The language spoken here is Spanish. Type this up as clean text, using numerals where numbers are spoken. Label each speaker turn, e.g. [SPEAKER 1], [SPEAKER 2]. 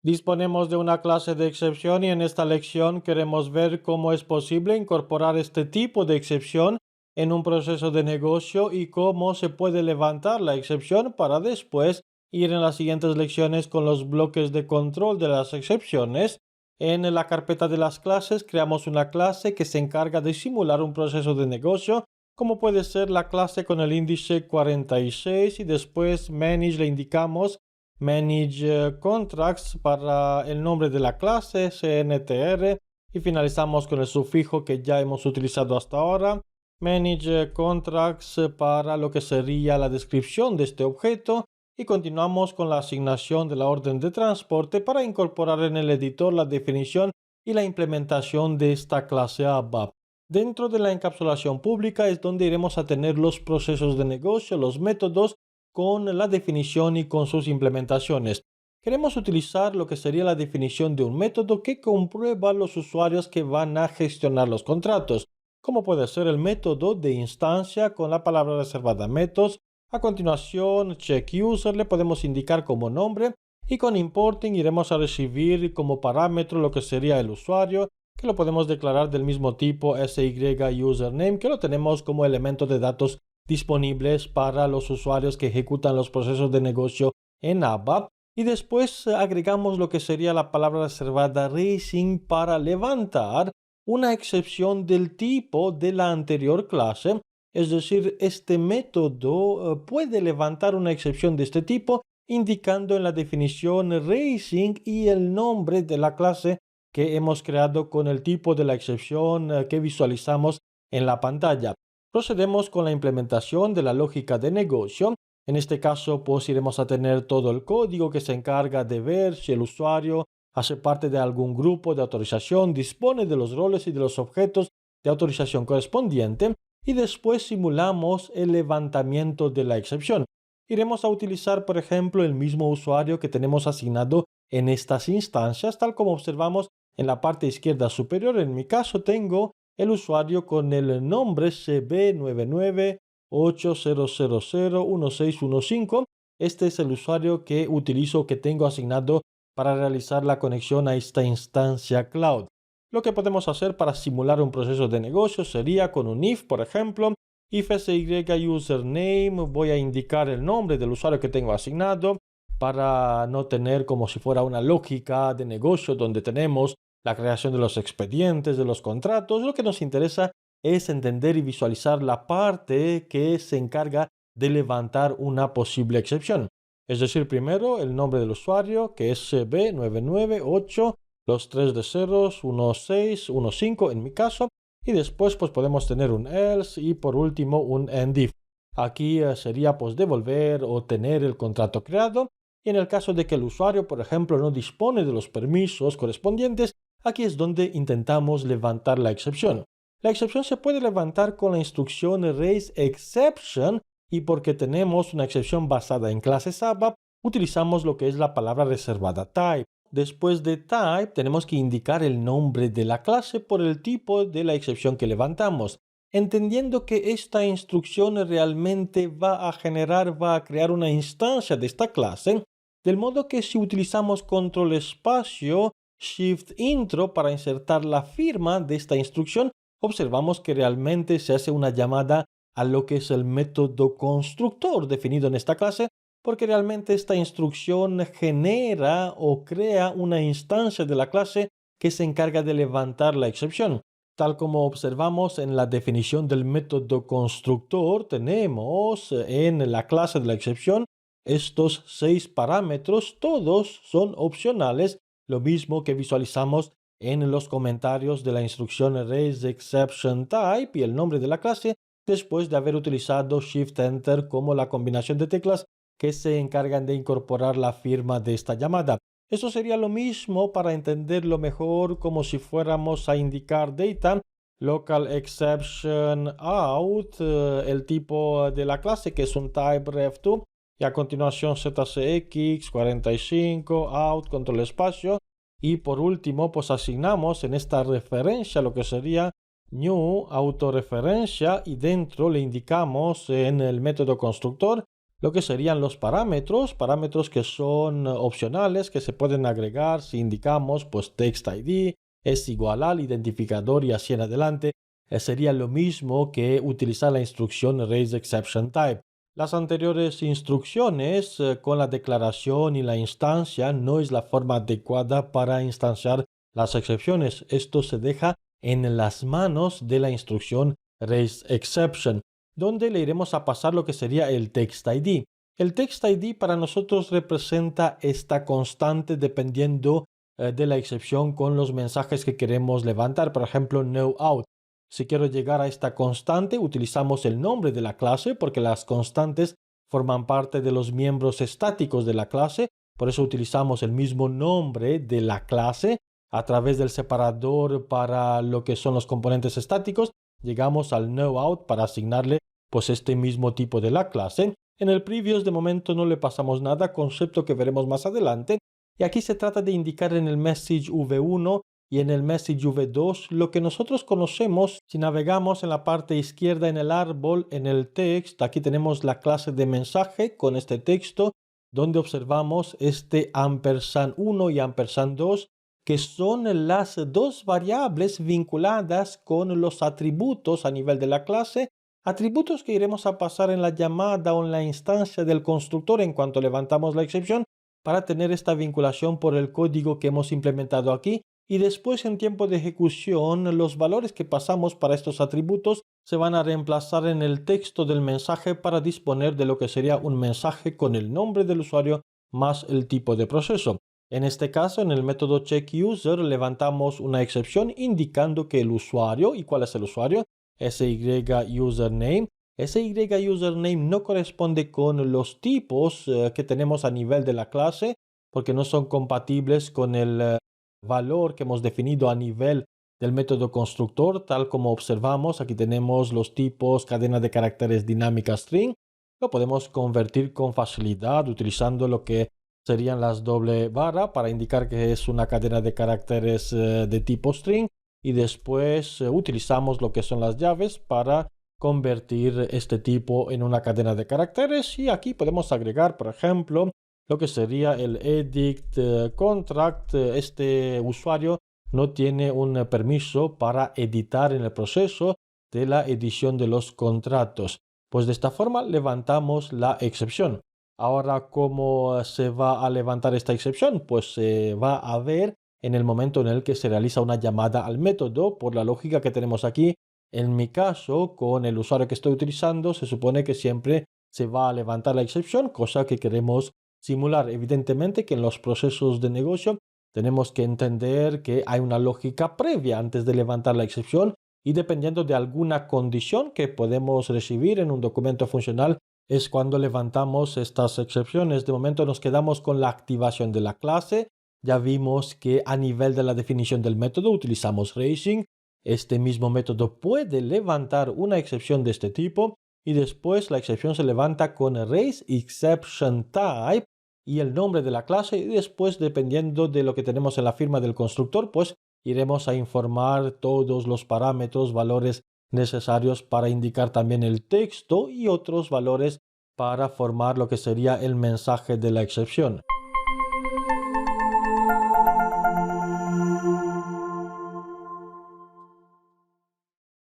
[SPEAKER 1] Disponemos de una clase de excepción y en esta lección queremos ver cómo es posible incorporar este tipo de excepción en un proceso de negocio y cómo se puede levantar la excepción para después ir en las siguientes lecciones con los bloques de control de las excepciones. En la carpeta de las clases creamos una clase que se encarga de simular un proceso de negocio, como puede ser la clase con el índice 46 y después manage le indicamos Manage Contracts para el nombre de la clase, CNTR, y finalizamos con el sufijo que ya hemos utilizado hasta ahora, Manage Contracts para lo que sería la descripción de este objeto, y continuamos con la asignación de la orden de transporte para incorporar en el editor la definición y la implementación de esta clase ABAP. Dentro de la encapsulación pública es donde iremos a tener los procesos de negocio, los métodos, con la definición y con sus implementaciones. Queremos utilizar lo que sería la definición de un método que comprueba a los usuarios que van a gestionar los contratos, como puede ser el método de instancia con la palabra reservada methods. A continuación, check user le podemos indicar como nombre y con importing iremos a recibir como parámetro lo que sería el usuario, que lo podemos declarar del mismo tipo SY username, que lo tenemos como elemento de datos disponibles para los usuarios que ejecutan los procesos de negocio en ABAP. Y después agregamos lo que sería la palabra reservada raising para levantar una excepción del tipo de la anterior clase. Es decir, este método puede levantar una excepción de este tipo indicando en la definición raising y el nombre de la clase que hemos creado con el tipo de la excepción que visualizamos en la pantalla. Procedemos con la implementación de la lógica de negocio. En este caso, pues iremos a tener todo el código que se encarga de ver si el usuario hace parte de algún grupo de autorización, dispone de los roles y de los objetos de autorización correspondiente, y después simulamos el levantamiento de la excepción. Iremos a utilizar, por ejemplo, el mismo usuario que tenemos asignado en estas instancias, tal como observamos en la parte izquierda superior. En mi caso tengo el usuario con el nombre CB9980001615. Este es el usuario que utilizo, que tengo asignado para realizar la conexión a esta instancia cloud. Lo que podemos hacer para simular un proceso de negocio sería con un if, por ejemplo, if sy username, voy a indicar el nombre del usuario que tengo asignado para no tener como si fuera una lógica de negocio donde tenemos la creación de los expedientes, de los contratos. Lo que nos interesa es entender y visualizar la parte que se encarga de levantar una posible excepción. Es decir, primero el nombre del usuario, que es B998, los 3 de ceros, 1615 en mi caso, y después pues podemos tener un else y por último un end if. Aquí sería pues devolver o tener el contrato creado, y en el caso de que el usuario, por ejemplo, no dispone de los permisos correspondientes, aquí es donde intentamos levantar la excepción. La excepción se puede levantar con la instrucción raise exception, y porque tenemos una excepción basada en clases ABAP, utilizamos lo que es la palabra reservada type. Después de type tenemos que indicar el nombre de la clase por el tipo de la excepción que levantamos, entendiendo que esta instrucción realmente va a crear una instancia de esta clase, del modo que si utilizamos control espacio Shift Intro para insertar la firma de esta instrucción, observamos que realmente se hace una llamada a lo que es el método constructor definido en esta clase, porque realmente esta instrucción genera o crea una instancia de la clase que se encarga de levantar la excepción. Tal como observamos en la definición del método constructor, tenemos en la clase de la excepción estos 6 parámetros, todos son opcionales, lo mismo que visualizamos en los comentarios de la instrucción raisExceptionType y el nombre de la clase después de haber utilizado Shift Enter como la combinación de teclas que se encargan de incorporar la firma de esta llamada. Eso sería lo mismo para entenderlo mejor como si fuéramos a indicar data, local exception out, el tipo de la clase que es un type ref2, y a continuación ZCX 45 out control espacio, y por último pues asignamos en esta referencia lo que sería new autorreferencia, y dentro le indicamos en el método constructor lo que serían los parámetros que son opcionales, que se pueden agregar si indicamos pues text ID es igual al identificador y así en adelante. Sería lo mismo que utilizar la instrucción raisExceptionType. Las anteriores instrucciones con la declaración y la instancia no es la forma adecuada para instanciar las excepciones. Esto se deja en las manos de la instrucción raisException, donde le iremos a pasar lo que sería el text ID. El text ID para nosotros representa esta constante dependiendo de la excepción con los mensajes que queremos levantar. Por ejemplo, no out. Si quiero llegar a esta constante, utilizamos el nombre de la clase porque las constantes forman parte de los miembros estáticos de la clase. Por eso utilizamos el mismo nombre de la clase. A través del separador para lo que son los componentes estáticos, llegamos al no out para asignarle pues este mismo tipo de la clase. En el previous de momento no le pasamos nada, concepto que veremos más adelante. Y aquí se trata de indicar en el message v1 y en el message v2 lo que nosotros conocemos si navegamos en la parte izquierda en el árbol, en el text. Aquí tenemos la clase de mensaje con este texto donde observamos este &1 y &2 que son las dos variables vinculadas con los atributos a nivel de la clase, atributos que iremos a pasar en la llamada o en la instancia del constructor en cuanto levantamos la excepción para tener esta vinculación por el código que hemos implementado aquí. Y después en tiempo de ejecución los valores que pasamos para estos atributos se van a reemplazar en el texto del mensaje para disponer de lo que sería un mensaje con el nombre del usuario más el tipo de proceso. En este caso, en el método checkUser levantamos una excepción indicando que el usuario, ¿y cuál es el usuario? SY_username. SY_username no corresponde con los tipos que tenemos a nivel de la clase porque no son compatibles con el valor que hemos definido a nivel del método constructor, tal como observamos. Aquí tenemos los tipos cadena de caracteres dinámica string. Lo podemos convertir con facilidad utilizando lo que serían las doble barra para indicar que es una cadena de caracteres de tipo string y después utilizamos lo que son las llaves para convertir este tipo en una cadena de caracteres y aquí podemos agregar, por ejemplo, lo que sería el edit contract. Este usuario no tiene un permiso para editar en el proceso de la edición de los contratos. Pues de esta forma levantamos la excepción. Ahora, ¿cómo se va a levantar esta excepción? Pues se va a ver en el momento en el que se realiza una llamada al método. Por la lógica que tenemos aquí, en mi caso, con el usuario que estoy utilizando, se supone que siempre se va a levantar la excepción, cosa que queremos simular. Evidentemente que en los procesos de negocio tenemos que entender que hay una lógica previa antes de levantar la excepción y dependiendo de alguna condición que podemos recibir en un documento funcional es cuando levantamos estas excepciones. De momento nos quedamos con la activación de la clase. Ya vimos que a nivel de la definición del método utilizamos raising. Este mismo método puede levantar una excepción de este tipo y después la excepción se levanta con raisExceptionType y el nombre de la clase y después dependiendo de lo que tenemos en la firma del constructor pues iremos a informar todos los parámetros, valores necesarios para indicar también el texto y otros valores para formar lo que sería el mensaje de la excepción.